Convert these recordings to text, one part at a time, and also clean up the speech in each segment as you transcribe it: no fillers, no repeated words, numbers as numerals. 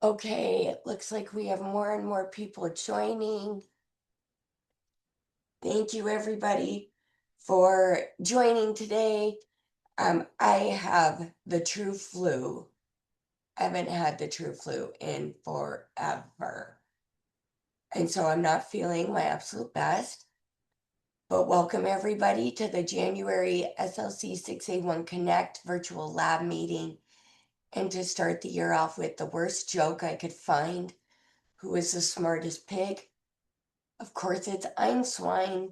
Okay, it looks like we have more and more people joining. Thank you, everybody, for joining today. I have the true flu. I haven't had the true flu in forever. And so I'm not feeling my absolute best. But welcome, everybody, to the January SLC 6A1 Connect virtual lab meeting. And to start the year off with the worst joke I could find, who is the smartest pig? Of course, it's Einstein.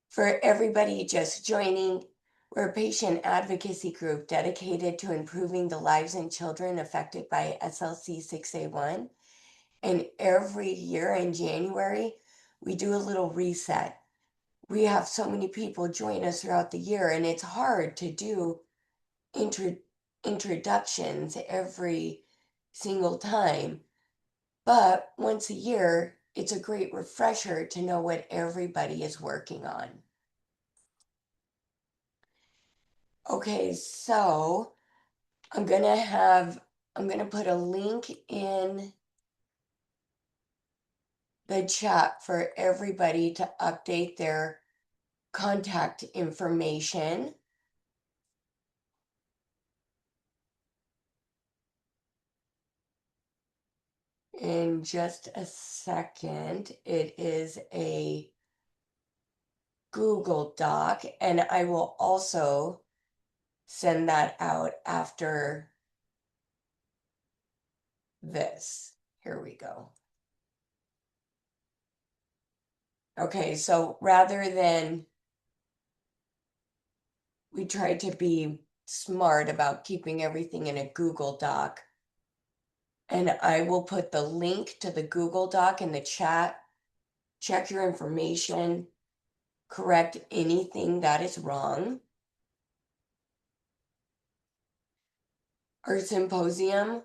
For everybody just joining, we're a patient advocacy group dedicated to improving the lives of children affected by SLC 6A1. And every year in January, we do a little reset. We have so many people join us throughout the year, and it's hard to do introductions every single time. But once a year, it's a great refresher to know what everybody is working on. Okay, so I'm gonna put a link in the chat for everybody to update their contact information. In just a second, it is a Google Doc, and I will also send that out after this. Here we go. Okay, so rather than we tried to be smart about keeping everything in a Google Doc, and I will put the link to the Google Doc in the chat. Check your information, correct anything that is wrong. Our symposium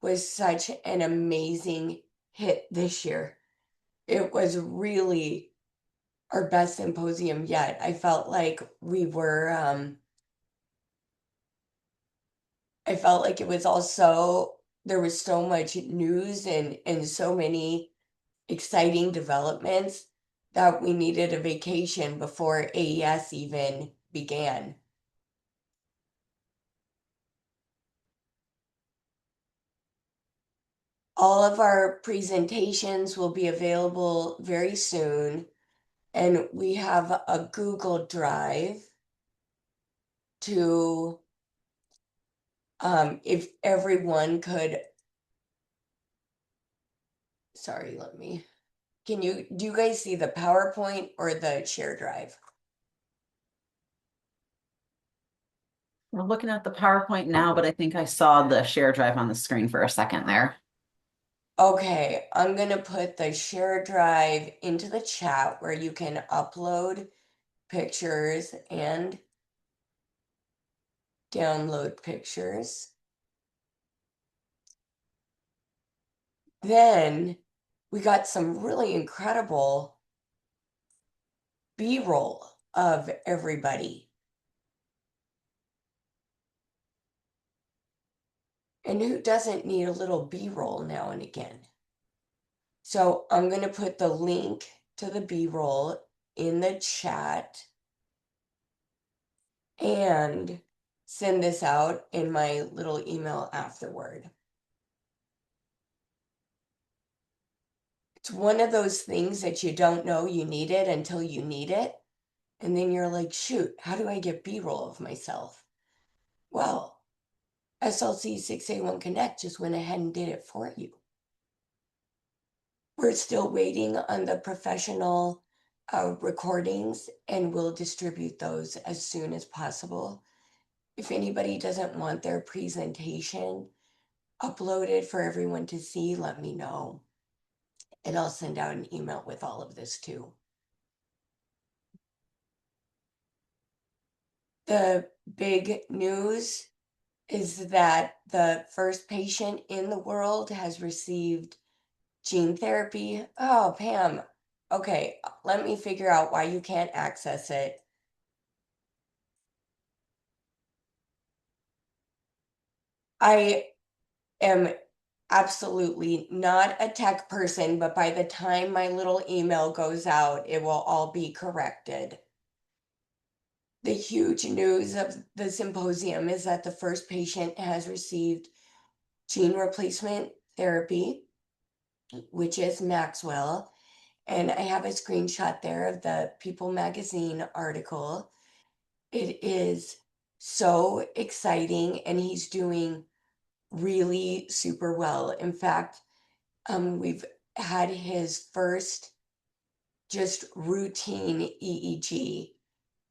was such an amazing hit this year. It was really our best symposium yet. I felt like I felt like it was also, there was so much news and so many exciting developments that we needed a vacation before AES even began. All of our presentations will be available very soon, and we have a Google Drive to, if everyone could, sorry, do you guys see the PowerPoint or the share drive? We're looking at the PowerPoint now, but I think I saw the share drive on the screen for a second there. Okay, I'm gonna put the share drive into the chat where you can upload pictures and download pictures. Then we got some really incredible B-roll of everybody. And who doesn't need a little B-roll now and again? So I'm going to put the link to the B-roll in the chat and send this out in my little email afterward. It's one of those things that you don't know you need it until you need it. And then you're like, shoot, how do I get B-roll of myself? Well, SLC 6A1 Connect just went ahead and did it for you. We're still waiting on the professional recordings, and we'll distribute those as soon as possible. If anybody doesn't want their presentation uploaded for everyone to see, let me know. And I'll send out an email with all of this too. The big news is that the first patient in the world has received gene therapy. Oh, Pam. Okay, let me figure out why you can't access it. I am absolutely not a tech person, but by the time my little email goes out, it will all be corrected. The huge news of the symposium is that the first patient has received gene replacement therapy, which is Maxwell. And I have a screenshot there of the People magazine article. It is so exciting, and he's doing really super well. In fact, we've had his first just routine EEG,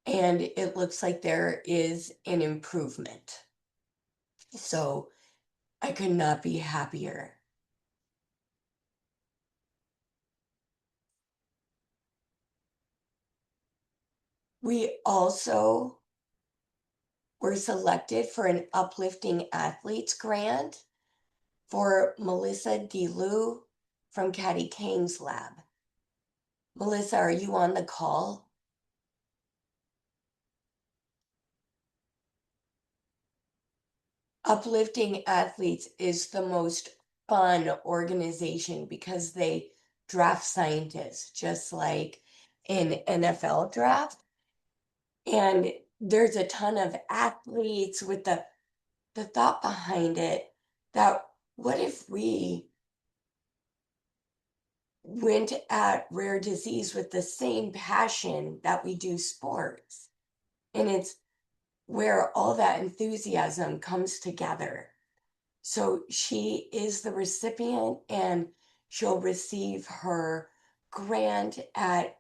and it looks like there is an improvement. So I could not be happier. We also were selected for an Uplifting Athletes grant for Melissa DeLu from Caddy Kang's lab. Melissa, are you on the call? Uplifting Athletes is the most fun organization because they draft scientists just like an NFL draft. And there's a ton of athletes with the thought behind it that what if we went at rare disease with the same passion that we do sports? And it's where all that enthusiasm comes together. So she is the recipient, and she'll receive her grant at,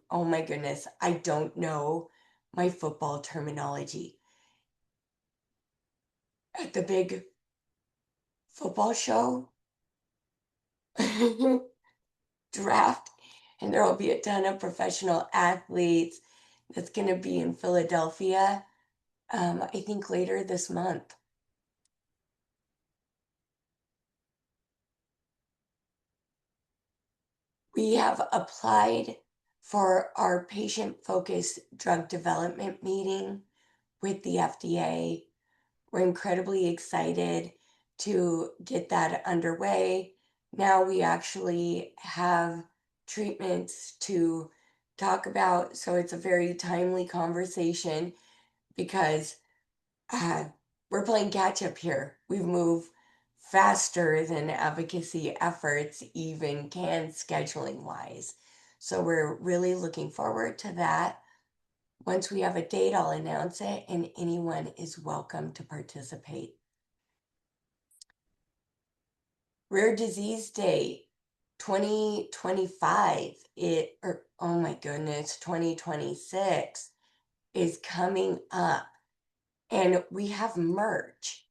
oh my goodness, I don't know my football terminology. At the big football show draft, and there will be a ton of professional athletes. That's going to be in Philadelphia, I think later this month. We have applied for our patient-focused drug development meeting with the FDA. We're incredibly excited to get that underway. Now we actually have treatments to talk about, so it's a very timely conversation because uh, we're playing catch up here. We've moved faster than advocacy efforts even can scheduling wise. So we're really looking forward to that. Once we have a date, I'll announce it, and anyone is welcome to participate. Rare Disease Day 2025, oh my goodness, 2026 is coming up, and we have merch.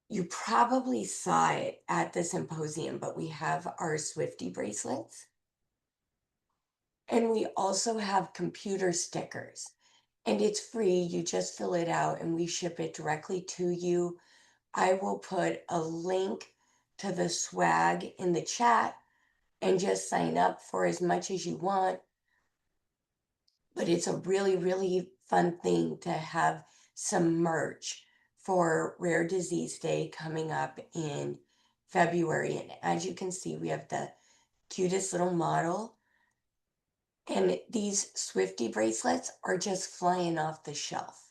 You probably saw it at the symposium, but we have our Swifty bracelets. And we also have computer stickers. And it's free. You just fill it out and we ship it directly to you. I will put a link to the swag in the chat and just sign up for as much as you want. But it's a really, really fun thing to have some merch for Rare Disease Day coming up in February. And as you can see, we have the cutest little model. And these Swifty bracelets are just flying off the shelf.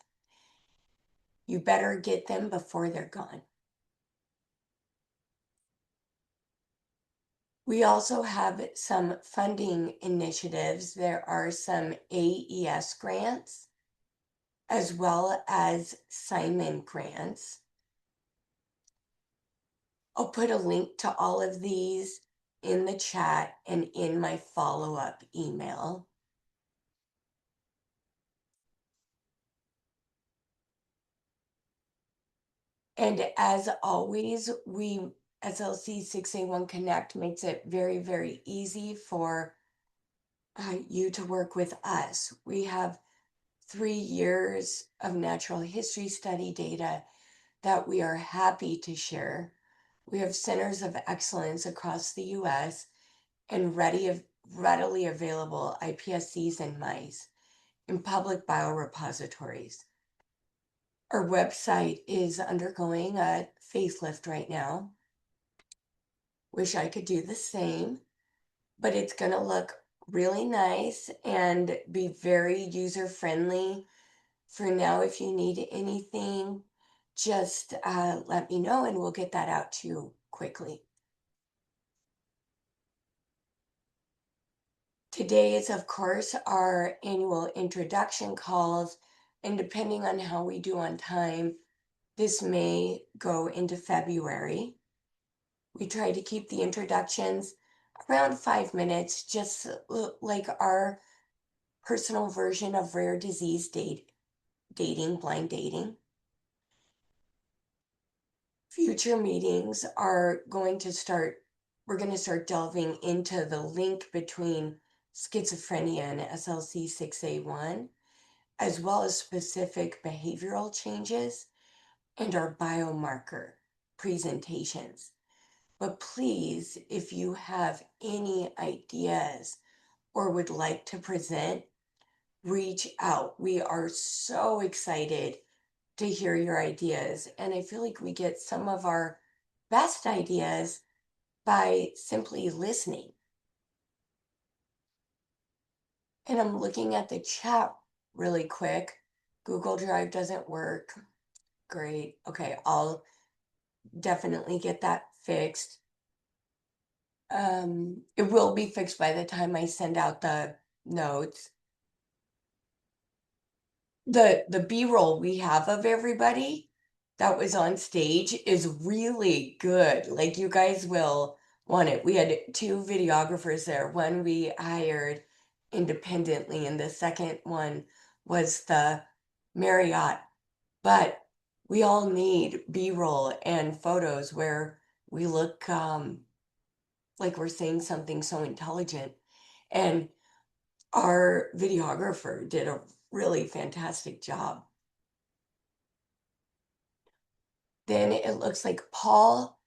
You better get them before they're gone. We also have some funding initiatives. There are some AES grants as well as Simon grants. I'll put a link to all of these in the chat and in my follow-up email. And as always, SLC 6A1 Connect makes it very, very easy for you to work with us. We have 3 years of natural history study data that we are happy to share. We have centers of excellence across the US and readily available iPSCs and mice in public biorepositories. Our website is undergoing a facelift right now. Wish I could do the same, but it's going to look really nice and be very user friendly. For now, if you need anything, just let me know and we'll get that out to you quickly. Today is, of course, our annual introduction calls, and depending on how we do on time, this may go into February. We try to keep the introductions around 5 minutes, just like our personal version of rare disease dating, blind dating. Future meetings are going to start, we're going to start delving into the link between schizophrenia and SLC6A1, as well as specific behavioral changes and our biomarker presentations. But please, if you have any ideas or would like to present, reach out. We are so excited to hear your ideas. And I feel like we get some of our best ideas by simply listening. And I'm looking at the chat really quick. Google Drive doesn't work. Great. Okay, I'll definitely get that fixed. It will be fixed by the time I send out the notes. The B-roll we have of everybody that was on stage is really good. Like, you guys will want it. We had two videographers there. One we hired independently, and the second one was the Marriott. But we all need B-roll and photos where we look like we're saying something so intelligent. And our videographer did a really fantastic job. Then it looks like Paul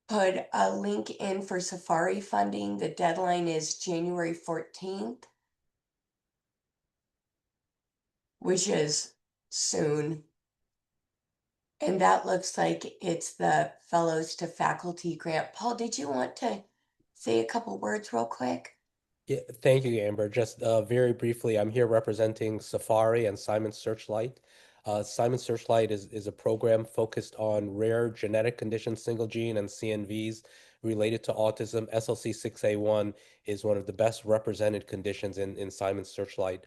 put a link in for Safari funding. The deadline is January 14th, which is soon. And that looks like it's the Fellows to Faculty grant. Paul, did you want to say a couple words real quick? Yeah, thank you, Amber. Just very briefly, I'm here representing Safari and Simon Searchlight. Simon Searchlight is a program focused on rare genetic conditions, single gene, and CNVs related to autism. SLC6A1 is one of the best represented conditions in Simon Searchlight.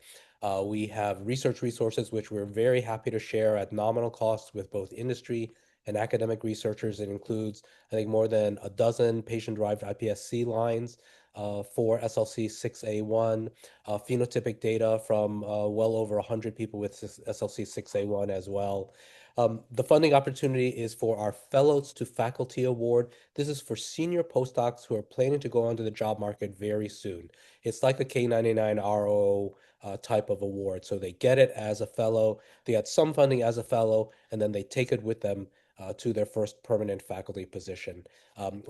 We have research resources which we're very happy to share at nominal cost with both industry and academic researchers. It includes, I think, more than a dozen patient-derived iPSC lines for SLC6A1, phenotypic data from well over 100 people with SLC6A1 as well. The funding opportunity is for our Fellows to Faculty Award. This is for senior postdocs who are planning to go onto the job market very soon. It's like a K99 RO type of award. So they get it as a fellow, they get some funding as a fellow, and then they take it with them to their first permanent faculty position.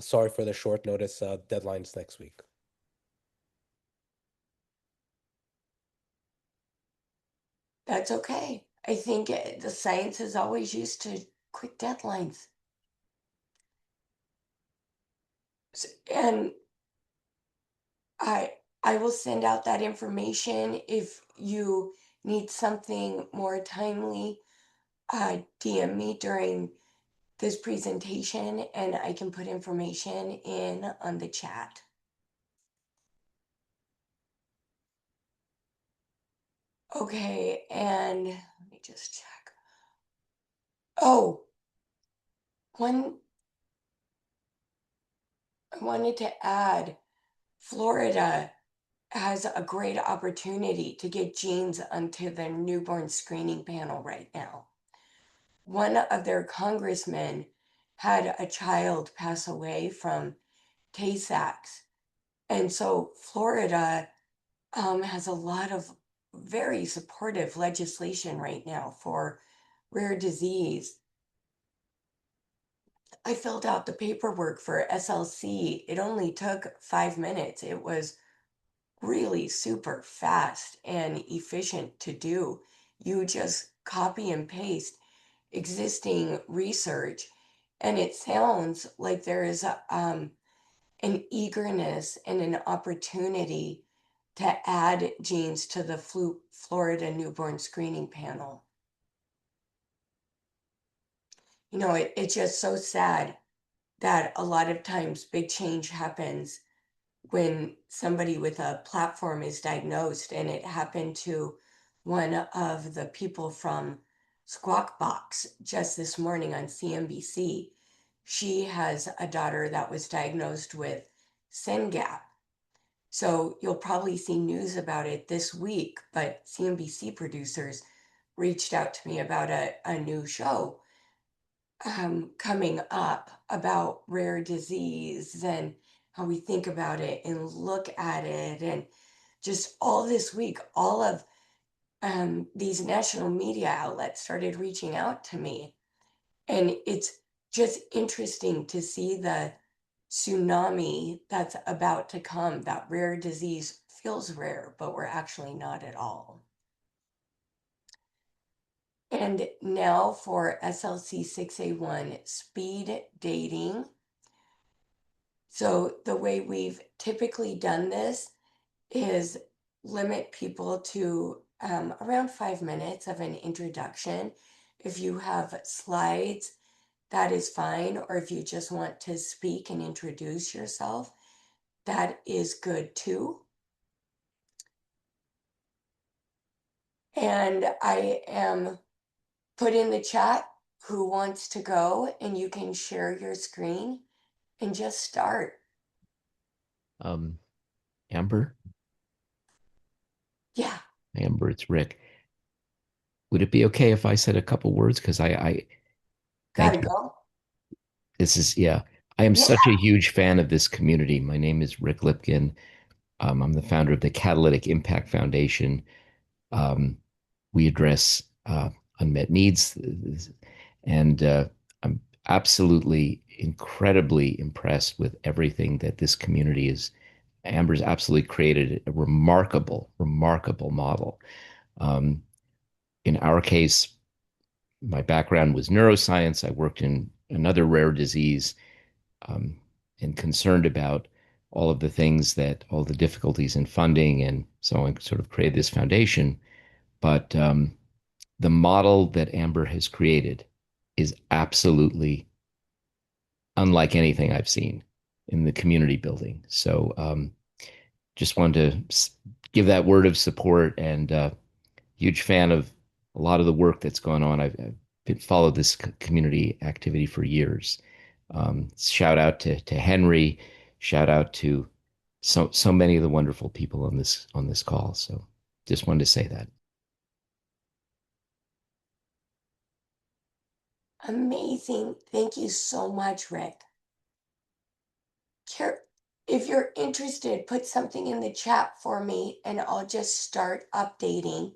Sorry for the short notice, deadlines next week. That's okay. I think the science is always used to quick deadlines. And I will send out that information if you need something more timely. DM me during this presentation and I can put information in on the chat. Okay, and let me just check. Oh, one, I wanted to add, Florida has a great opportunity to get genes onto their newborn screening panel right now. One of their congressmen had a child pass away from Tay Sachs. And so Florida has a lot of very supportive legislation right now for rare disease. I filled out the paperwork for SLC. It only took 5 minutes. It was really super fast and efficient to do. You just copy and paste. existing research, and it sounds like there is an eagerness and an opportunity to add genes to the Florida newborn screening panel. You know, it's just so sad that a lot of times big change happens when somebody with a platform is diagnosed, and it happened to one of the people from Squawk Box just this morning on CNBC. She has a daughter that was diagnosed with SYNGAP. So you'll probably see news about it this week, but CNBC producers reached out to me about a new show coming up about rare disease and how we think about it and look at it. And just all this week, all of these national media outlets started reaching out to me. And it's just interesting to see the tsunami that's about to come. That rare disease feels rare, but we're actually not at all. And now for SLC 6A1 speed dating. So the way we've typically done this is limit people to around 5 minutes of an introduction. If you have slides, that is fine. Or if you just want to speak and introduce yourself, that is good too. And I am put in the chat who wants to go, and you can share your screen and just start. Amber? Yeah. Amber, it's Rick. Would it be okay if I said a couple words? Because I thank Gotta you. go. This is, yeah, I am Yeah. such a huge fan of this community. My name is Rick Lipkin. I'm the founder of the Catalytic Impact Foundation. We address unmet needs, and I'm absolutely incredibly impressed with everything that this community is. Amber's absolutely created a remarkable, remarkable model. In our case, my background was neuroscience. I worked in another rare disease, and concerned about all of the things that, all the difficulties in funding. And so I sort of created this foundation. But the model that Amber has created is absolutely unlike anything I've seen in the community building. So just wanted to give that word of support, and huge fan of a lot of the work that's gone on. I've followed this community activity for years. Shout out to Henry. Shout out to so many of the wonderful people on this call. So just wanted to say that. Amazing. Thank you so much, Rick. If you're interested, put something in the chat for me and I'll just start updating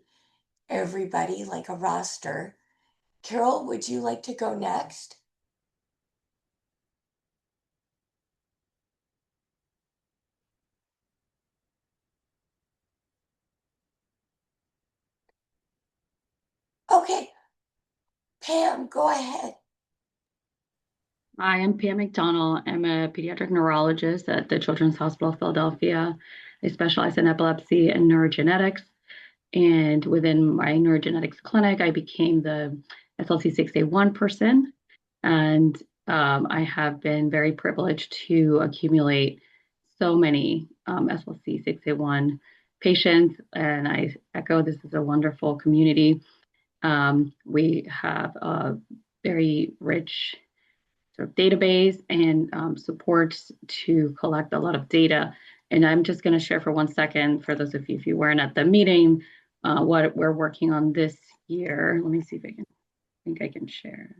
everybody like a roster. Carol, would you like to go next? Okay. Pam, go ahead. Hi, I'm Pam McDonald. I'm a pediatric neurologist at the Children's Hospital of Philadelphia. I specialize in epilepsy and neurogenetics. And within my neurogenetics clinic, I became the SLC6A1 person. And I have been very privileged to accumulate so many SLC6A1 patients. And I echo, this is a wonderful community. We have a very rich sort of database and supports to collect a lot of data. And I'm just going to share for 1 second, for those of you if you weren't at the meeting, what we're working on this year. Let me see if I think I can share.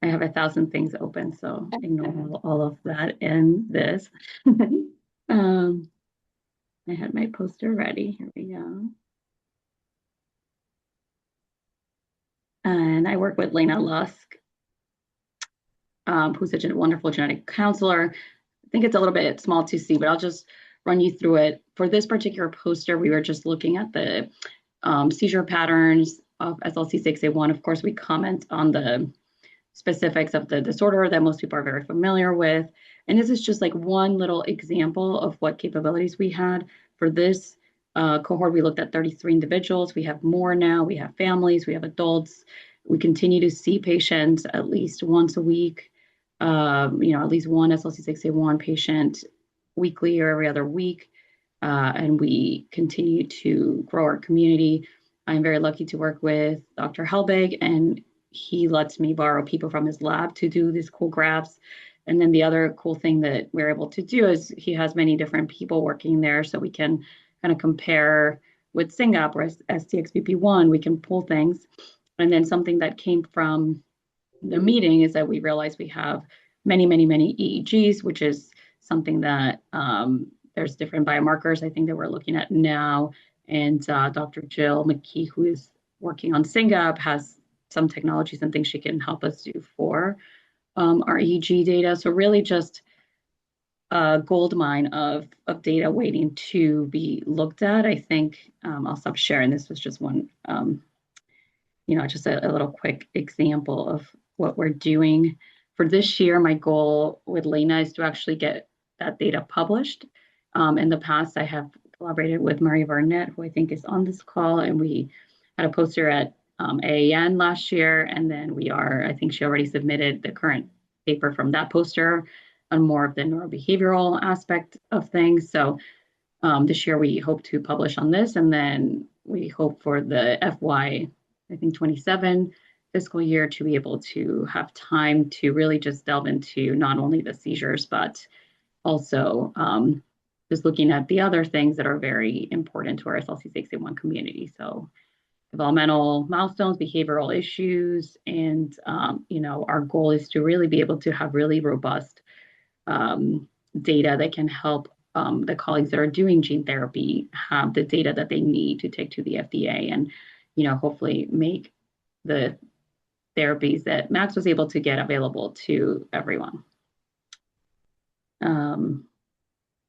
I have 1,000 things open, so ignore all of that in this. I had my poster ready. Here we go. And I work with Lena Lusk, who's a wonderful genetic counselor. I think it's a little bit small to see, but I'll just run you through it. For this particular poster, we were just looking at the seizure patterns of SLC6A1. Of course, we comment on the specifics of the disorder that most people are very familiar with. And this is just like one little example of what capabilities we had. For this cohort, we looked at 33 individuals. We have more now. We have families, we have adults. We continue to see patients at least once a week, at least one SLC6A1 patient weekly or every other week. And we continue to grow our community. I'm very lucky to work with Dr. Helbig, and he lets me borrow people from his lab to do these cool graphs. And then the other cool thing that we're able to do is he has many different people working there, so we can kind of compare with SYNGAP or STXBP1, we can pull things. And then something that came from the meeting is that we realized we have many, many, many EEGs, which is something that there's different biomarkers I think that we're looking at now. And Dr. Jill McKee, who is working on SYNGAP, has some technologies and things she can help us do for our EEG data. So really just a gold mine of data waiting to be looked at. I think I'll stop sharing. This was just one, just a little quick example of what we're doing. For this year, my goal with Lena is to actually get that data published. In the past, I have collaborated with Maria Barnett, who I think is on this call, and we had a poster at AAN last year, and then I think she already submitted the current paper from that poster on more of the neurobehavioral aspect of things. So this year we hope to publish on this, and then we hope for the FY, I think 27 fiscal year to be able to have time to really just delve into not only the seizures, but also just looking at the other things that are very important to our SLC6A1 community. So developmental milestones, behavioral issues, and our goal is to really be able to have really robust data that can help the colleagues that are doing gene therapy have the data that they need to take to the FDA and, hopefully make the therapies that Max was able to get available to everyone.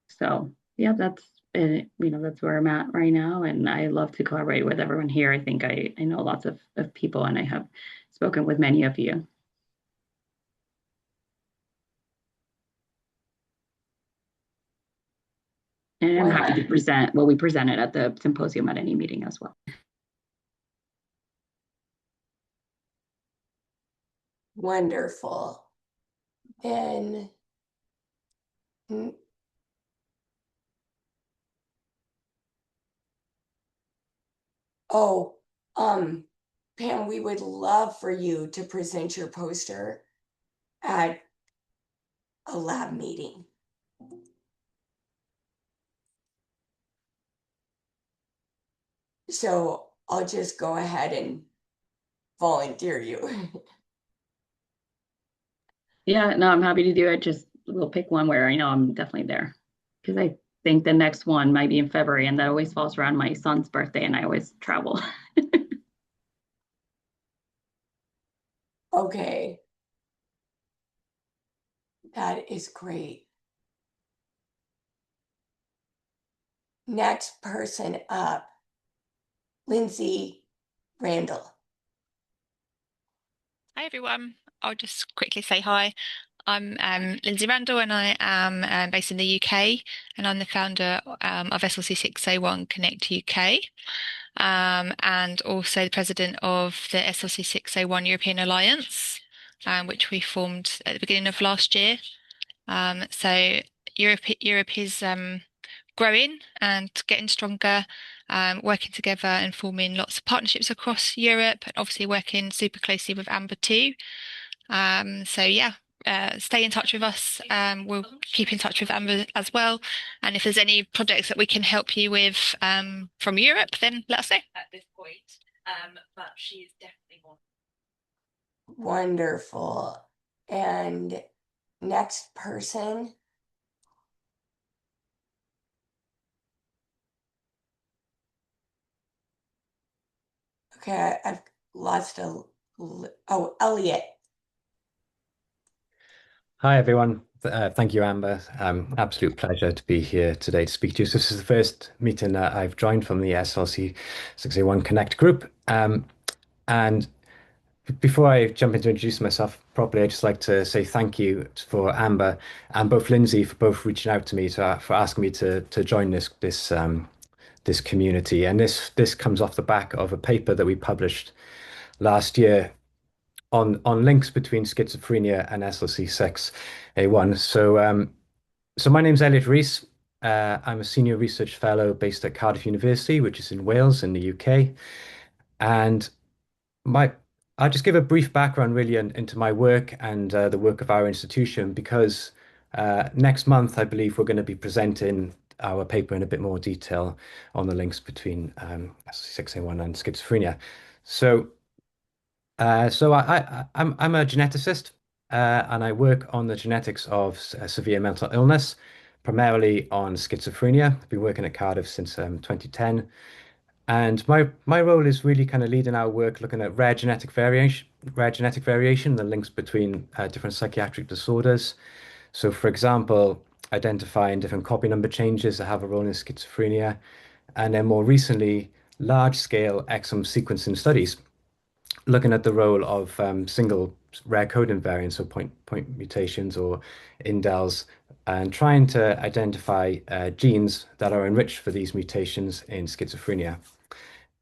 So yeah, that's where I'm at right now, and I love to collaborate with everyone here. I think I know lots of people, and I have spoken with many of you. And I'm happy to present what we presented at the symposium at any meeting as well. Wonderful. And Pam, we would love for you to present your poster at a lab meeting. So I'll just go ahead and volunteer you. Yeah, no, I'm happy to do it. Just we'll pick one where I know I'm definitely there, because I think the next one might be in February, and that always falls around my son's birthday, and I always travel. Okay. That is great. Next person up, Lindsay Randall. Hi everyone, I'll just quickly say hi. I'm Lindsay Randall, and I am based in the UK, and I'm the founder of SLC6A1 Connect UK, and also the president of the SLC6A1 European Alliance, which we formed at the beginning of last year. So Europe is growing and getting stronger, working together and forming lots of partnerships across Europe, and obviously working super closely with Amber too. So yeah, stay in touch with us. We'll keep in touch with Amber as well. And if there's any projects that we can help you with from Europe, then let us know at this point. But she's definitely one. Wonderful. And next person. Okay, I've lost Elliot. Hi, everyone. Thank you, Amber. Absolute pleasure to be here today to speak to you. So this is the first meeting that I've joined from the SLC6A1 Connect group. And before I jump into introducing myself properly, I'd just like to say thank you for Amber and both Lindsay for both reaching out to me for asking me to join this community. And this comes off the back of a paper that we published last year on links between schizophrenia and SLC6A1. So my name's Elliot Rees. I'm a senior research fellow based at Cardiff University, which is in Wales in the UK. And my I'll just give a brief background really into my work and the work of our institution because next month I believe we're going to be presenting our paper in a bit more detail on the links between SLC6A1 and schizophrenia. I'm a geneticist, and I work on the genetics of severe mental illness, primarily on schizophrenia. I've been working at Cardiff since 2010, and my role is really kind of leading our work, looking at rare genetic variation, the links between different psychiatric disorders. So, for example, identifying different copy number changes that have a role in schizophrenia, and then more recently, large-scale exome sequencing studies looking at the role of single rare codon variants or point mutations or indels and trying to identify genes that are enriched for these mutations in schizophrenia.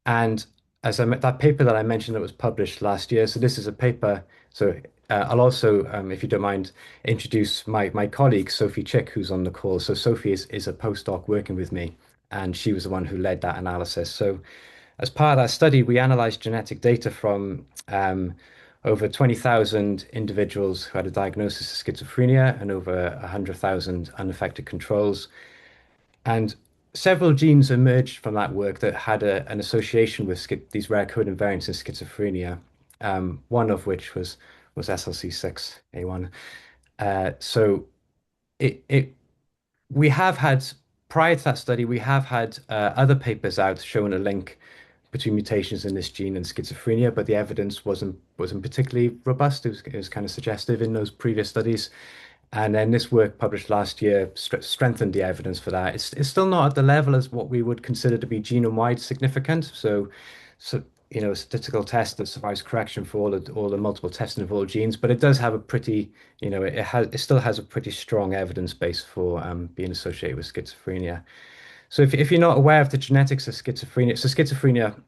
And that paper that I mentioned that was published last year, so this is a paper. So I'll also, if you don't mind, introduce my colleague, Sophie Chick, who's on the call. So Sophie is a postdoc working with me, and she was the one who led that analysis. So as part of that study, we analyzed genetic data from over 20,000 individuals who had a diagnosis of schizophrenia and over 100,000 unaffected controls. And several genes emerged from that work that had an association with these rare codon variants in schizophrenia, one of which was SLC6A1. So it we have had prior to that study, we have had other papers out showing a link between mutations in this gene and schizophrenia, but the evidence wasn't particularly robust. It was kind of suggestive in those previous studies. And then this work published last year strengthened the evidence for that. It's still not at the level as what we would consider to be genome-wide significant. So a statistical test that survives correction for all the multiple testing of all genes, but it does have a pretty, it still has a pretty strong evidence base for being associated with schizophrenia. So if you're not aware of the genetics of schizophrenia, so schizophrenia,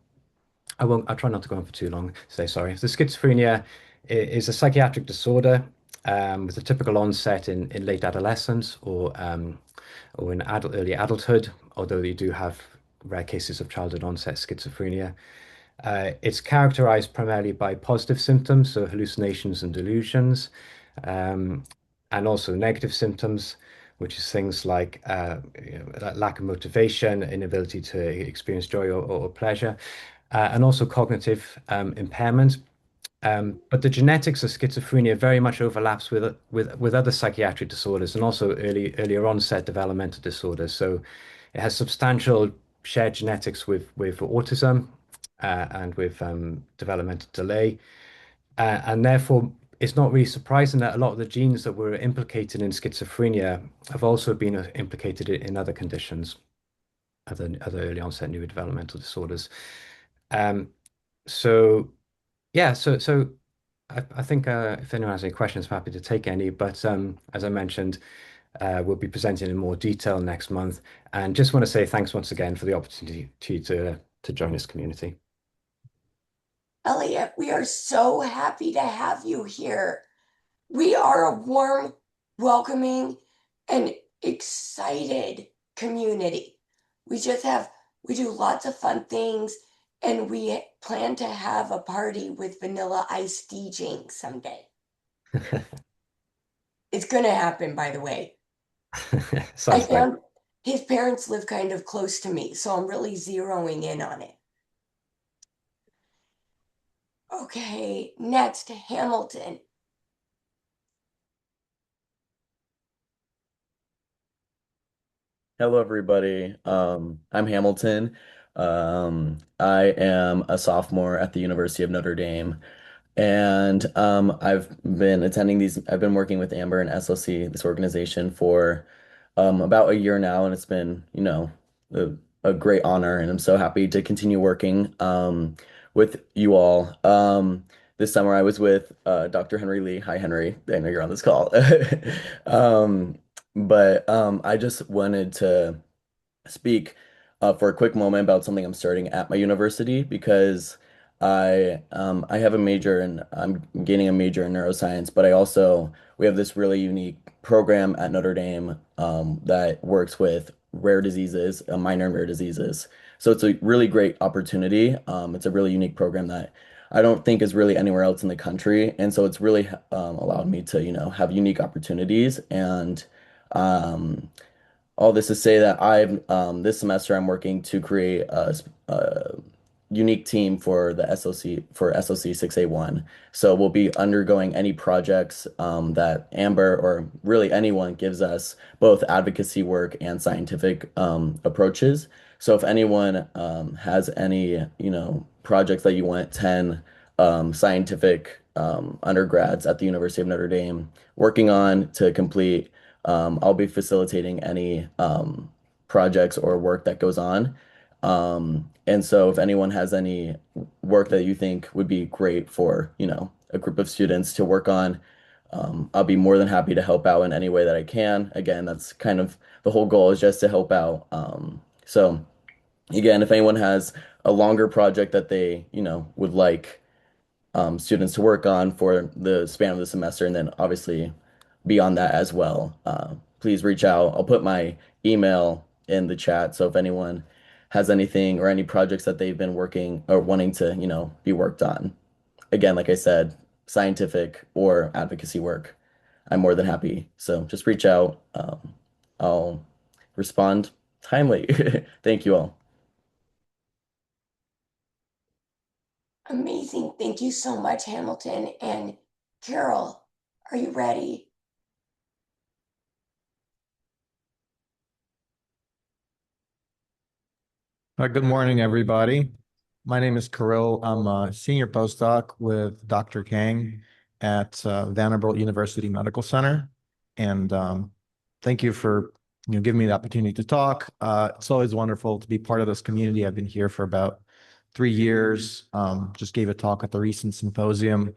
I'll try not to go on for too long today, sorry. So schizophrenia is a psychiatric disorder with a typical onset in late adolescence or in early adulthood, although you do have rare cases of childhood onset schizophrenia. It's characterized primarily by positive symptoms, so hallucinations and delusions, and also negative symptoms, which is things like lack of motivation, inability to experience joy or pleasure, and also cognitive impairment. But the genetics of schizophrenia very much overlaps with other psychiatric disorders and also earlier onset developmental disorders. So it has substantial shared genetics with autism and with developmental delay. And therefore, it's not really surprising that a lot of the genes that were implicated in schizophrenia have also been implicated in other conditions, other early onset neurodevelopmental disorders. Um, so yeah, so I think if anyone has any questions, I'm happy to take any. But as I mentioned, we'll be presenting in more detail next month. And just want to say thanks once again for the opportunity to join this community. Elliot, we are so happy to have you here. We are a warm, welcoming, and excited community. We do lots of fun things, and we plan to have a party with Vanilla Ice DJing someday. It's gonna happen, by the way. I Sounds great. found his parents live kind of close to me, so I'm really zeroing in on it. Okay, next, Hamilton. Hello, everybody. I'm Hamilton. I am a sophomore at the University of Notre Dame, and I've been working with Amber and SLC, this organization, for about a year now, and it's been, a great honor, and I'm so happy to continue working. with you all. This summer I was with Dr. Henry Lee. Hi, Henry. I know you're on this call. Um, but I just wanted to speak for a quick moment about something I'm starting at my university because I have a major and I'm gaining a major in neuroscience, but I also we have this really unique program at Notre Dame that works with rare diseases, minor and rare diseases. So it's a really great opportunity. It's a really unique program that I don't think is really anywhere else in the country, and so it's really allowed me to, have unique opportunities and. Um, all this to say that I've this semester I'm working to create a unique team for the SOC for SOC 6A1. So we'll be undergoing any projects that Amber or really anyone gives us, both advocacy work and scientific approaches. So if anyone has any, projects that you want 10 scientific undergrads at the University of Notre Dame working on to complete, I'll be facilitating any projects or work that goes on. And so if anyone has any work that you think would be great for, a group of students to work on, I'll be more than happy to help out in any way that I can. Again, that's kind of the whole goal is just to help out. So again, if anyone has a longer project that they, would like students to work on for the span of the semester, and then obviously beyond that as well. Please reach out. I'll put my email in the chat. So if anyone has anything or any projects that they've been working or wanting to, be worked on, again, like I said, scientific or advocacy work, I'm more than happy. So just reach out. I'll respond timely. Thank you all. Amazing. Thank you so much, Hamilton. And Carol, are you ready? Good morning, everybody. My name is Kirill. I'm a senior postdoc with Dr. Kang at Vanderbilt University Medical Center. And thank you for giving me the opportunity to talk. It's always wonderful to be part of this community. I've been here for about 3 years. Just gave a talk at the recent symposium.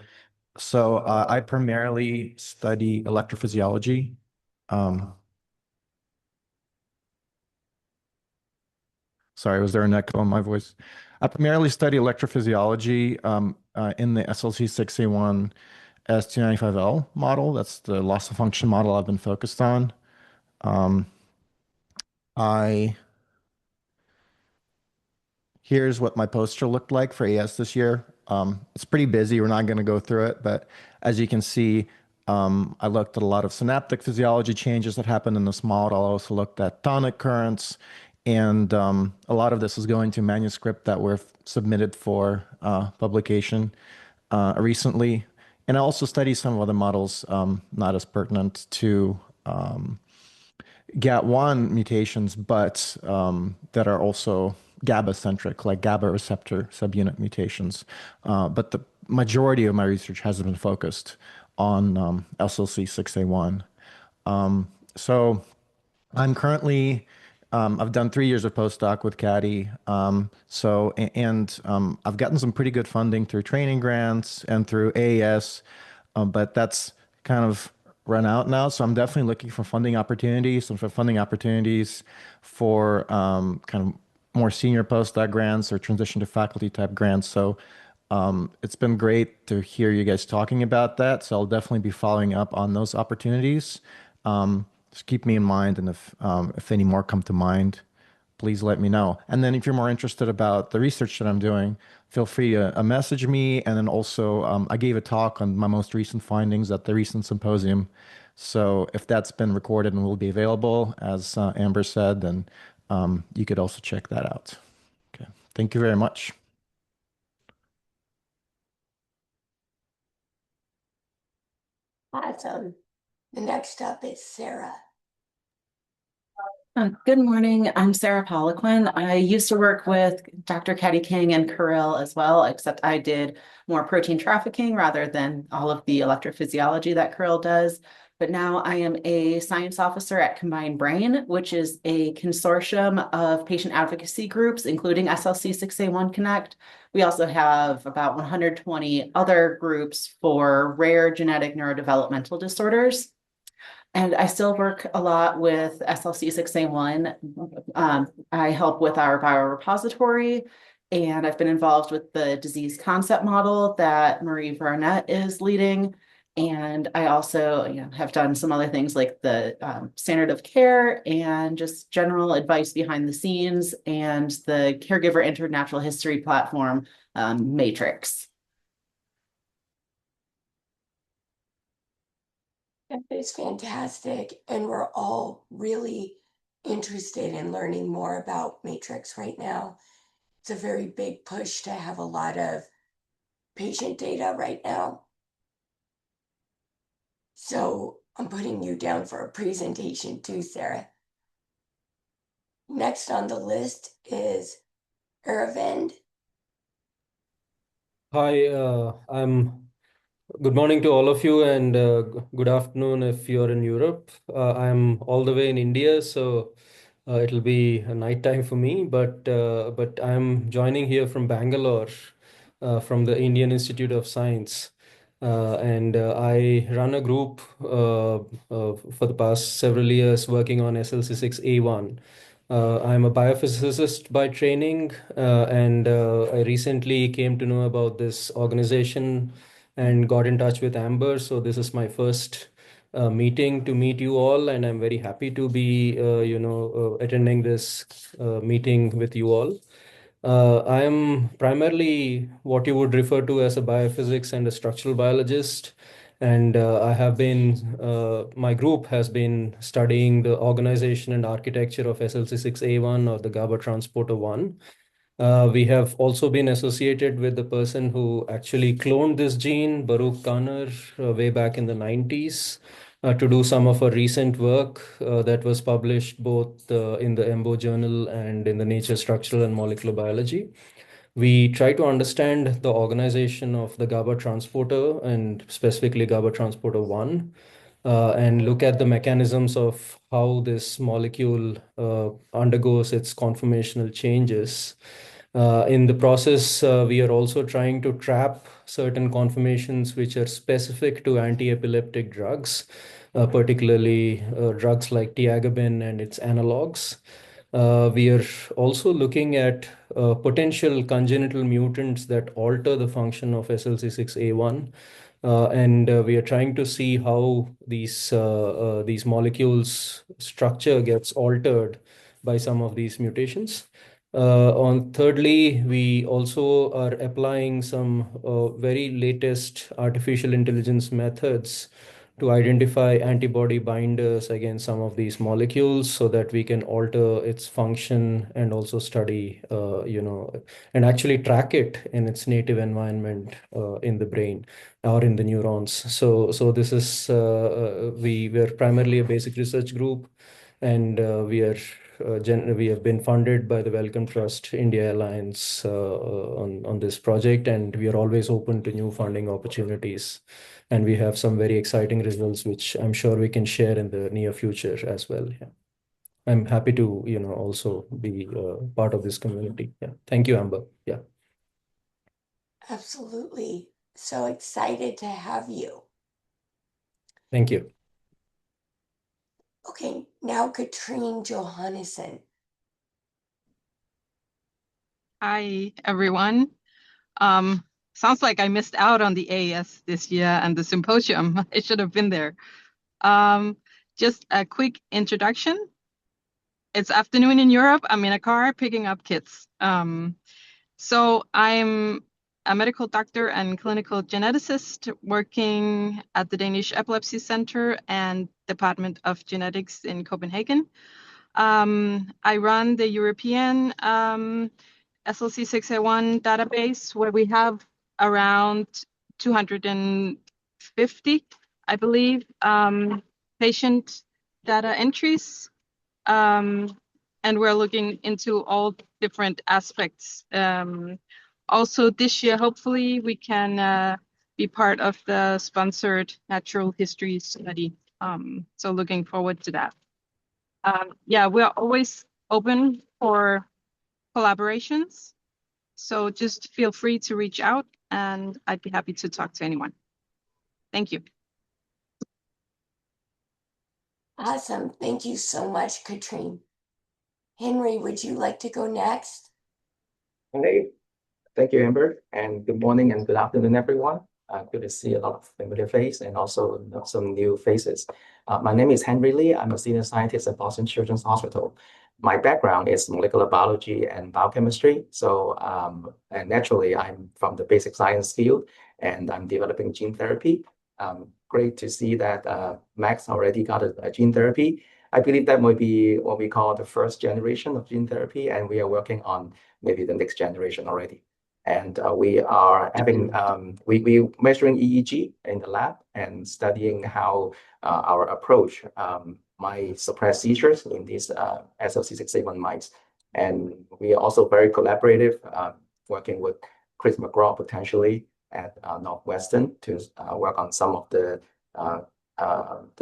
So I primarily study electrophysiology. Sorry, was there an echo on my voice? I primarily study electrophysiology in the SLC 6A1 S295L model. That's the loss of function model I've been focused on. Here's what my poster looked like for AS this year. It's pretty busy. We're not going to go through it, but as you can see, I looked at a lot of synaptic physiology changes that happened in this model. I also looked at tonic currents, and a lot of this is going to manuscript that were submitted for publication recently. And I also studied some other models not as pertinent to GAT1 mutations, but that are also GABA-centric, like GABA receptor subunit mutations. But the majority of my research has been focused on SLC 6A1. So I'm currently, I've done 3 years of postdoc with Caddy. I've gotten some pretty good funding through training grants and through AAS, but that's kind of run out now. So I'm definitely looking for funding opportunities for kind of more senior postdoc grants or transition to faculty type grants. So it's been great to hear you guys talking about that. So I'll definitely be following up on those opportunities. Just keep me in mind, and if any more come to mind, please let me know. And then if you're more interested about the research that I'm doing, feel free to message me. And then also, I gave a talk on my most recent findings at the recent symposium. So if that's been recorded and will be available, as Amber said, then you could also check that out. Okay, thank you very much. Awesome. The next up is Sarah. Good morning. I'm Sarah Poliquin. I used to work with Dr. Caddy King and Kirill as well, except I did more protein trafficking rather than all of the electrophysiology that Kirill does. but now I am a science officer at Combined Brain, which is a consortium of patient advocacy groups, including SLC 6A1 Connect. We also have about 120 other groups for rare genetic neurodevelopmental disorders. And I still work a lot with SLC 6A1. I help with our biorepository, and I've been involved with the disease concept model that Marie Barnett is leading. And I also, have done some other things like the standard of care and just general advice behind the scenes and the Caregiver Entered Natural History platform, Matrix. That is fantastic. And we're all really interested in learning more about Matrix right now. It's a very big push to have a lot of patient data right now. So I'm putting you down for a presentation too, Sarah. Next on the list is Aravind. Hi, good morning to all of you, and good afternoon if you're in Europe. I'm all the way in India, so it'll be a night time for me. But I'm joining here from Bangalore, from the Indian Institute of Science, and I run a group for the past several years working on SLC6A1. I'm a biophysicist by training, and I recently came to know about this organization and got in touch with Amber. So this is my first meeting to meet you all, and I'm very happy to be, attending this meeting with you all. I am primarily what you would refer to as a biophysics and a structural biologist. And my group has been studying the organization and architecture of SLC6A1 or the GABA transporter 1. We have also been associated with the person who actually cloned this gene, Baruch Kanner, way back in the 90s, to do some of our recent work that was published both in the EMBO journal and in the Nature Structural and Molecular Biology. We try to understand the organization of the GABA transporter and specifically GABA transporter 1, and look at the mechanisms of how this molecule undergoes its conformational changes. In the process, we are also trying to trap certain conformations which are specific to anti-epileptic drugs, particularly drugs like tiagabin and its analogs. We are also looking at potential congenital mutants that alter the function of SLC6A1. And we are trying to see how these molecules' structure gets altered by some of these mutations. Thirdly, we also are applying some very latest artificial intelligence methods to identify antibody binders against some of these molecules so that we can alter its function and also study, and actually track it in its native environment in the brain or in the neurons. So this is, we're primarily a basic research group, and we have been funded by the Wellcome Trust India Alliance on this project, and we are always open to new funding opportunities. And we have some very exciting results, which I'm sure we can share in the near future as well. Yeah. I'm happy to, also be part of this community. Yeah. Thank you, Amber. Yeah. Absolutely. So excited to have you. Thank you. Okay, now Katrine Johannesson. Hi, everyone. Sounds like I missed out on the AES this year and the symposium. I should have been there. Just a quick introduction. It's afternoon in Europe. I'm in a car picking up kids. So I'm a medical doctor and clinical geneticist working at the Danish Epilepsy Center and Department of Genetics in Copenhagen. I run the European SLC6A1 database, where we have around 250, I believe, patient data entries. And we're looking into all different aspects. Also this year, hopefully we can be part of the sponsored natural history study So looking forward to that. Yeah, we're always open for collaborations. So just feel free to reach out and I'd be happy to talk to anyone. Thank you. Awesome. Thank you so much, Katrine. Henry, would you like to go next? Hey, thank you, Amber, and good morning and good afternoon, everyone. Good to see a lot of familiar faces and also some new faces. My name is Henry Lee. I'm a senior scientist at Boston Children's Hospital. My background is molecular biology and biochemistry. And naturally, I'm from the basic science field, and I'm developing gene therapy. Great to see that Max already got a gene therapy. I believe that might be what we call the first generation of gene therapy, and we are working on maybe the next generation already. And we are having we measuring EEG in the lab and studying how our approach might suppress seizures in these SLC6A1 mice. And we are also very collaborative, working with Chris McGraw potentially at Northwestern to work on some of the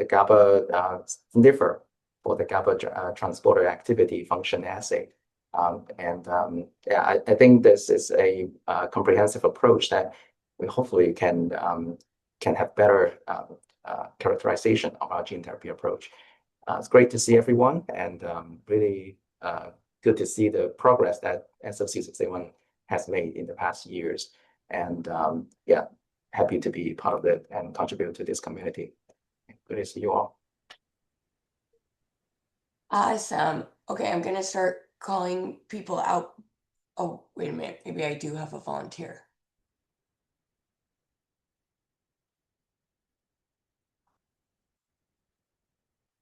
GABA sniffer for the GABA transporter activity function assay. Yeah, I think this is a comprehensive approach that we hopefully can have better characterization of our gene therapy approach. It's great to see everyone, and really good to see the progress that SLC6A1 has made in the past years. And yeah, happy to be part of it and contribute to this community. Good to see you all. Awesome. Okay, I'm gonna start calling people out. Oh, wait a minute. Maybe I do have a volunteer.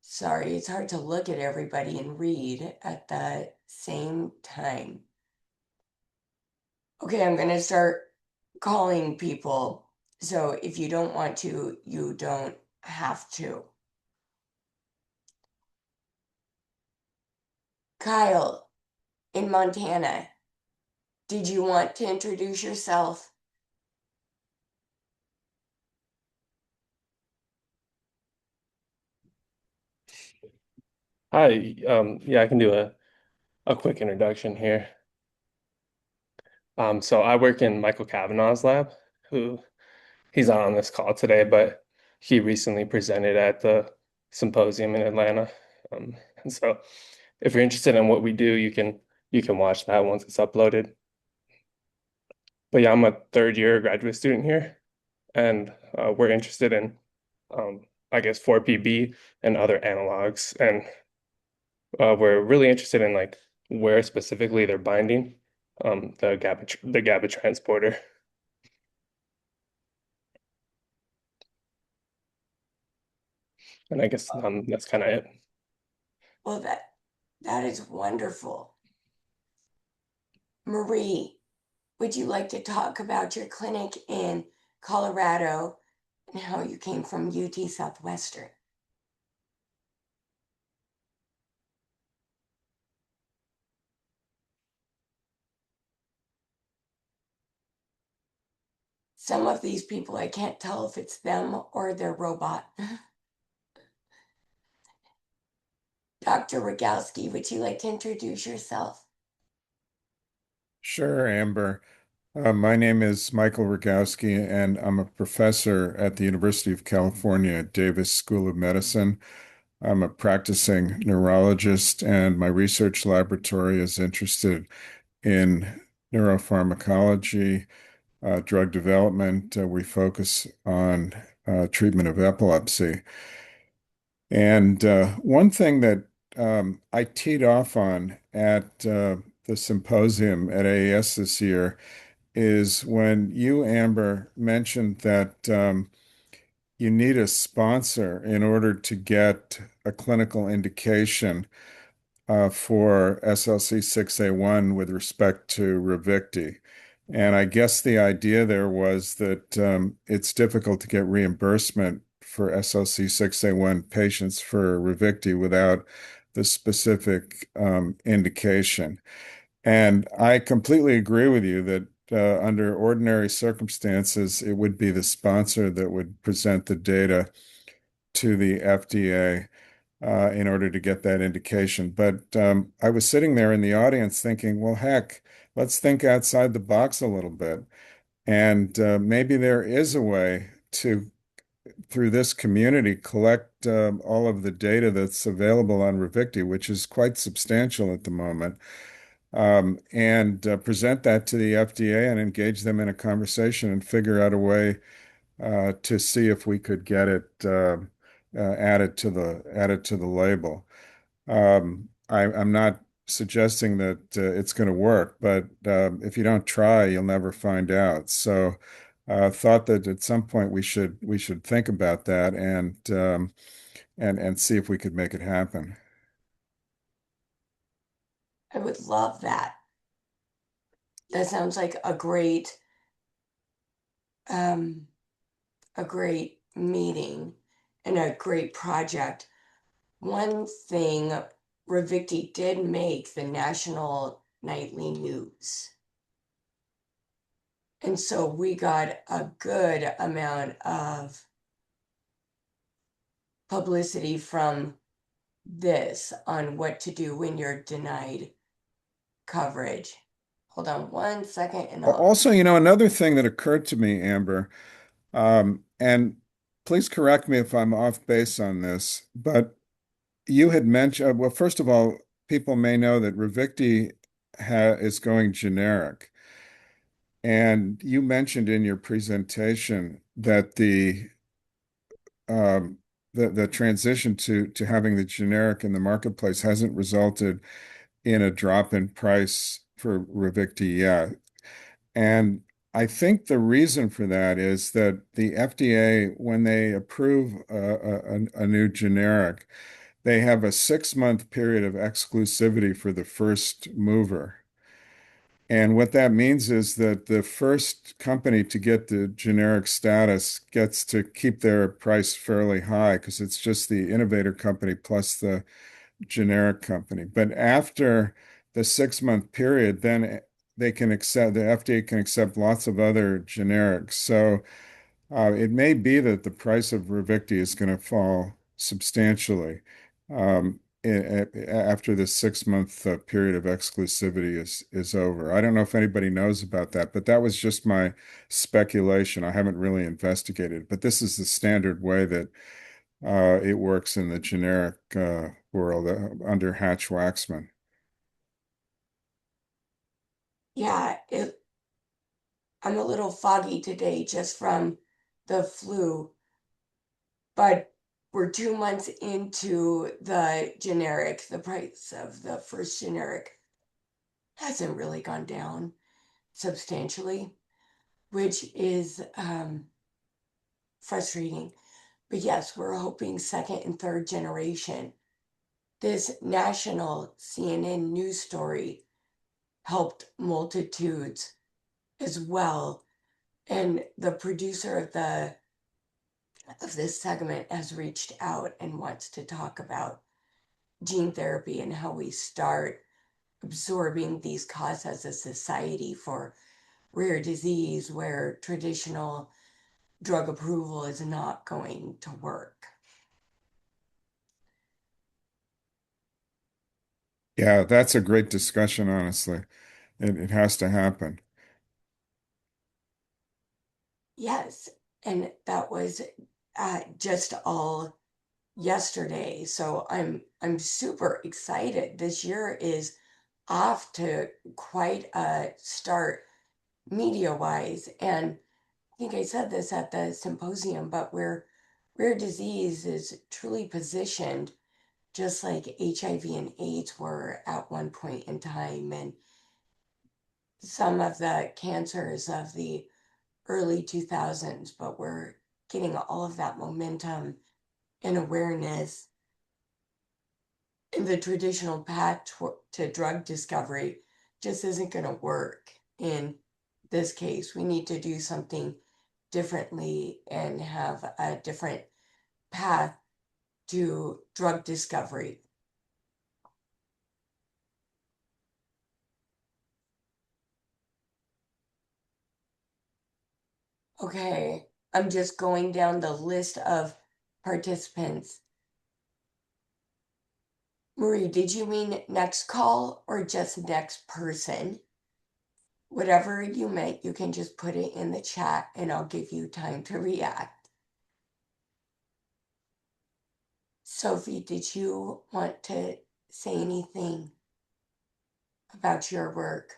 Sorry, it's hard to look at everybody and read at the same time. Okay, I'm gonna start calling people. So if you don't want to, you don't have to. Kyle in Montana, did you want to introduce yourself? Hi, yeah, I can do a quick introduction here. So I work in Michael Kavanaugh's lab, he's not on this call today, but he recently presented at the symposium in Atlanta. And so if you're interested in what we do, you can watch that once it's uploaded. But yeah, I'm a third year graduate student here, and we're interested in I guess 4PB and other analogs, and we're really interested in like where specifically they're binding the GABA transporter. And I guess that's kind of it. Well, that is wonderful. Marie, would you like to talk about your clinic in Colorado and how you came from UT Southwestern? Some of these people, I can't tell if it's them or their robot. Dr. Rogalski, would you like to introduce yourself? Sure, Amber. My name is Michael Rogowski, and I'm a professor at the University of California, Davis School of Medicine. I'm a practicing neurologist, and my research laboratory is interested in neuropharmacology, drug development. We focus on treatment of epilepsy. And one thing that I teed off on at the symposium at AES this year is when you, Amber, mentioned that you need a sponsor in order to get a clinical indication for SLC6A1 with respect to Ravicti. And I guess the idea there was that it's difficult to get reimbursement for SLC6A1 patients for Ravicti without the specific indication. And I completely agree with you that under ordinary circumstances, it would be the sponsor that would present the data to the FDA in order to get that indication. But I was sitting there in the audience thinking, well, heck, let's think outside the box a little bit. And maybe there is a way to, through this community, collect all of the data that's available on Ravicti, which is quite substantial at the moment, and present that to the FDA and engage them in a conversation and figure out a way to see if we could get it added to the label. I'm not suggesting that it's going to work, but if you don't try, you'll never find out. So, thought that at some point we should think about that and see if we could make it happen. I would love that. That sounds like a great meeting and a great project. One thing, Ravicti did make the national nightly news. And so we got a good amount of publicity from this on what to do when you're denied coverage. Hold on one second and I'll Also, another thing that occurred to me, Amber, and please correct me if I'm off base on this, but you had mentioned, well, first of all, people may know that Ravicti is going generic. And you mentioned in your presentation that the transition to having the generic in the marketplace hasn't resulted in a drop in price for Ravicti yet. And I think the reason for that is that the FDA, when they approve a new generic, they have a 6-month period of exclusivity for the first mover. And what that means is that the first company to get the generic status gets to keep their price fairly high because it's just the innovator company plus the generic company. But after the 6-month period, then the FDA can accept lots of other generics. So it may be that the price of Ravicti is going to fall substantially after the 6-month period of exclusivity is over. I don't know if anybody knows about that, but that was just my speculation. I haven't really investigated, but this is the standard way that it works in the generic world under Hatch-Waxman. Yeah, I'm a little foggy today just from the flu, but we're 2 months into the generic. The price of the first generic hasn't really gone down substantially, which is frustrating. But yes, we're hoping second and third generation. This national CNN news story helped multitudes as well. And the producer of this segment has reached out and wants to talk about gene therapy and how we start absorbing these costs as a society for rare disease where traditional drug approval is not going to work. Yeah, that's a great discussion, honestly. It has to happen. Yes, and that was just all yesterday. So I'm super excited. This year is off to quite a start media-wise. And I think I said this at the symposium, but where rare disease is truly positioned just like HIV and AIDS were at one point in time, and some of the cancers of the early 2000s, but we're getting all of that momentum and awareness. And the traditional path to drug discovery just isn't going to work in this case. We need to do something differently and have a different path to drug discovery. Okay, I'm just going down the list of participants. Marie, did you mean next call or just next person? Whatever you meant, you can just put it in the chat and I'll give you time to react. Sophie, did you want to say anything about your work?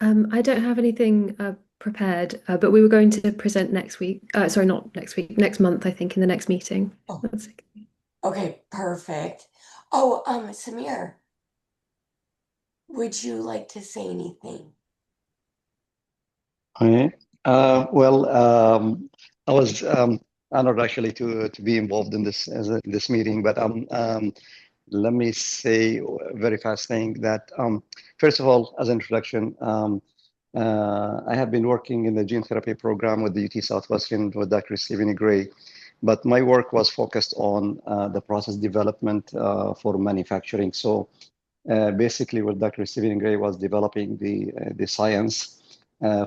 I don't have anything prepared, but we were going to present next week. Sorry, not next week, next month, I think, in the next meeting. Oh. That's okay. Okay, perfect. Oh, Samir, would you like to say anything? Okay. Well, I was honored actually to be involved in this meeting, but let me say a very fast thing that first of all, as an introduction, I have been working in the gene therapy program with the UT Southwestern with Dr. Stephen Gray, but my work was focused on the process development for manufacturing. So basically, what Dr. Stephen Gray was developing the science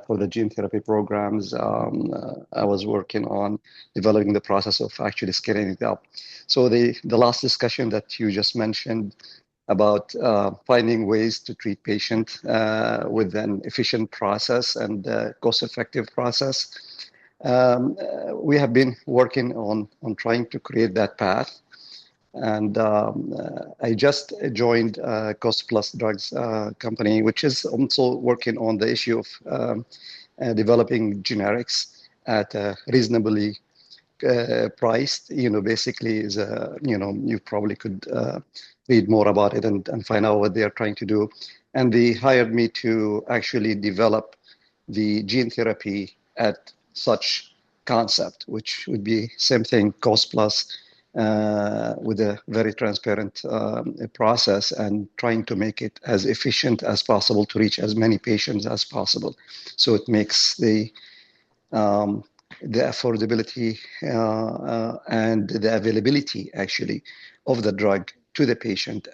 for the gene therapy programs. I was working on developing the process of actually scaling it up. So the last discussion that you just mentioned about finding ways to treat patients with an efficient process and cost-effective process. We have been working on trying to create that path. And I just joined Cost Plus Drugs company, which is also working on the issue of developing generics at a reasonably priced. Basically is you probably could read more about it and find out what they are trying to do. And they hired me to actually develop the gene therapy at such concept, which would be same thing, cost plus, with a very transparent process and trying to make it as efficient as possible to reach as many patients as possible. So it makes the affordability and the availability actually of the drug to the patient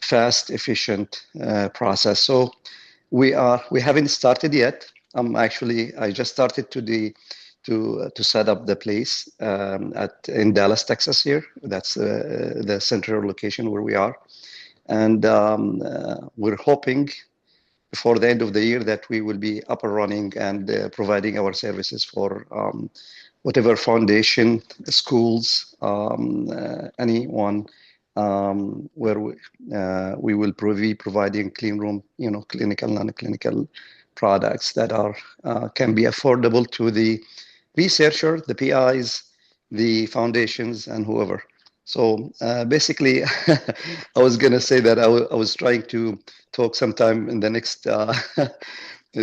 fast, efficient process. So we haven't started yet. I just started to set up the place in Dallas, Texas here. That's the central location where we are. And we're hoping before the end of the year that we will be up and running and providing our services for whatever foundation, schools, anyone where we will be providing clean room, clinical, non-clinical products that can be affordable to the researcher, the PIs, the foundations, and whoever. So basically, I was going to say that I was trying to talk sometime in the next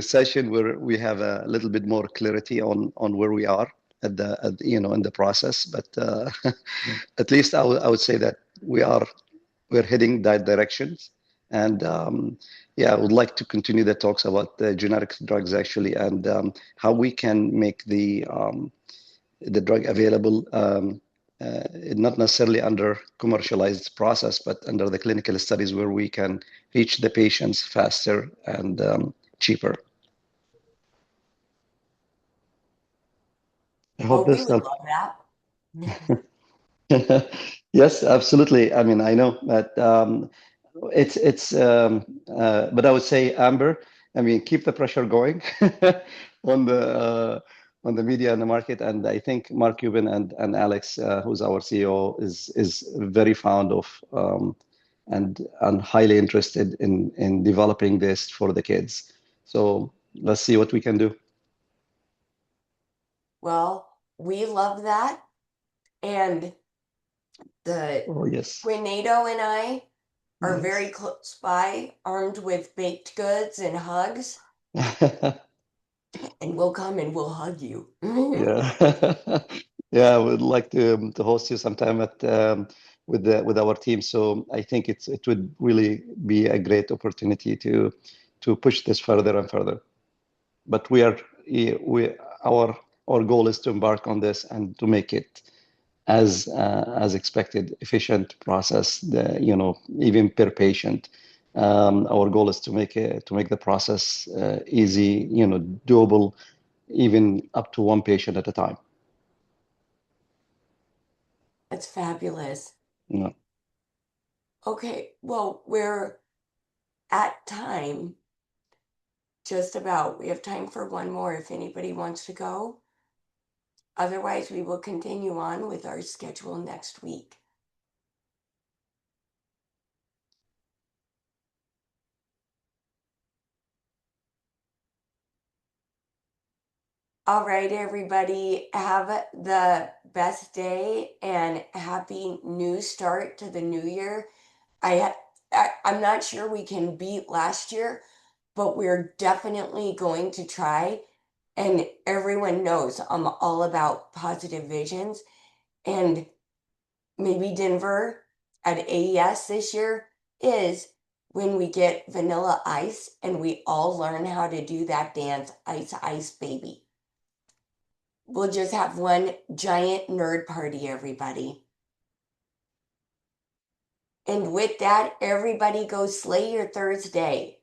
session where we have a little bit more clarity on where we are in the process. But at least I would say that we're heading that direction. And I would like to continue the talks about the generic drugs actually, and how we can make the drug available, not necessarily under commercialized process, but under the clinical studies where we can reach the patients faster and cheaper. I hope we this would helps. love that. Yes, absolutely. I mean, I know that but I would say, Amber, I mean, keep the pressure going on the media and the market. And I think Mark Cuban and Alex, who's our CEO, is very fond of and highly interested in developing this for the kids. So let's see what we can do. Well, we love that. And yes, Renato and I are very close by, armed with baked goods and hugs. And we'll come and we'll hug you. Yeah, I would like to host you sometime with our team. So I think it would really be a great opportunity to push this further and further. But our goal is to embark on this and to make it as expected, efficient process. Even per patient. Our goal is to make the process easy, doable, even up to one patient at a time. That's fabulous. No. Okay, well, we're at time. Just about. We have time for one more if anybody wants to go. Otherwise, we will continue on with our schedule next week. All right, everybody, have the best day and happy new start to the new year. I'm not sure we can beat last year, but we're definitely going to try. And everyone knows I'm all about positive visions. And maybe Denver at AES this year is when we get Vanilla Ice and we all learn how to do that dance, Ice Ice Baby. We'll just have one giant nerd party, everybody. And with that, everybody go slay your Thursday.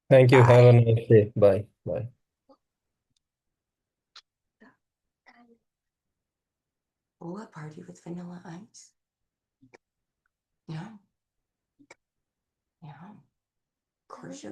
Thank you. Have a Bye. nice day. Bye. Bye. Oh, a party with Vanilla Ice? Yeah. Yeah. Of course you're